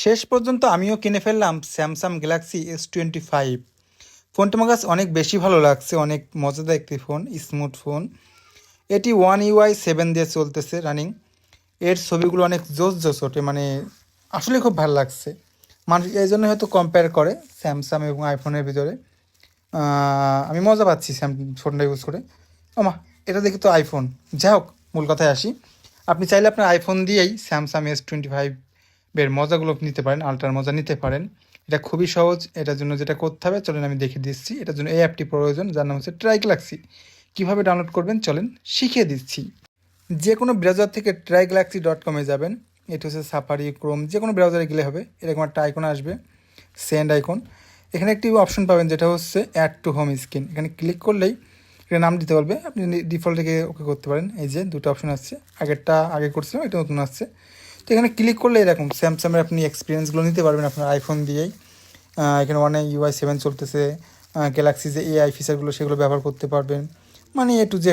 শেষ পর্যন্ত আমিও কিনে ফেললাম স্যামসাং গ্যালাক্সি S25। ফোনটা আমার কাছে অনেক বেশি ভালো লাগছে, অনেক মজাদার একটি ফোন, স্মুথ ফোন। এটি ওয়ান ইউআই 7 দিয়ে চলতেছে রানিং। এর ছবিগুলো অনেক জোস জোস ওঠে, মানে আসলে খুব ভালো লাগছে। মানুষ এই জন্য হয়তো কম্পেয়ার করে স্যামসাং এবং আইফোনের ভিতরে। আমি মজা পাচ্ছি ফোনটা ইউজ করে। ওমা, এটা দেখি তো আইফোন। যাই হোক, মূল কথায় আসি। আপনি চাইলে আপনার আইফোন দিয়েই স্যামসাং S25 মজাগুলো নিতে পারেন, আলট্রার মজা নিতে পারেন। এটা খুবই সহজ। এটার জন্য যেটা করতে হবে চলেন আমি দেখিয়ে দিচ্ছি। এটার জন্য এই অ্যাপটি প্রয়োজন, যার নাম হচ্ছে ট্রাই গ্যালাক্সি। কীভাবে ডাউনলোড করবেন চলেন শিখিয়ে দিচ্ছি। যে কোনো ব্রাউজার থেকে tryGalaxy.com-এ যাবেন। এটা হচ্ছে সাফারি, ক্রোম, যে কোনো ব্রাউজারে গেলে হবে। এরকম একটা আইকন আসবে, সেন্ড আইকন। এখানে একটি অপশন পাবেন যেটা হচ্ছে অ্যাড টু হোম স্ক্রিন। এখানে ক্লিক করলেই এটা নাম দিতে পারবে, আপনি ডিফল্ট থেকে ওকে করতে পারেন। এই যে দুটো অপশন আসছে, আগেরটা আগে করছিলাম, এটা নতুন আসছে। তো এখানে ক্লিক করলে এরকম স্যামসাংয়ের আপনি এক্সপিরিয়েন্সগুলো নিতে পারবেন আপনার আইফোন দিয়েই। এখানে ওয়ানে UI 7 চলতেছে, গ্যালাক্সি যে AI ফিচারগুলো সেগুলো ব্যবহার করতে পারবেন, মানে A to Z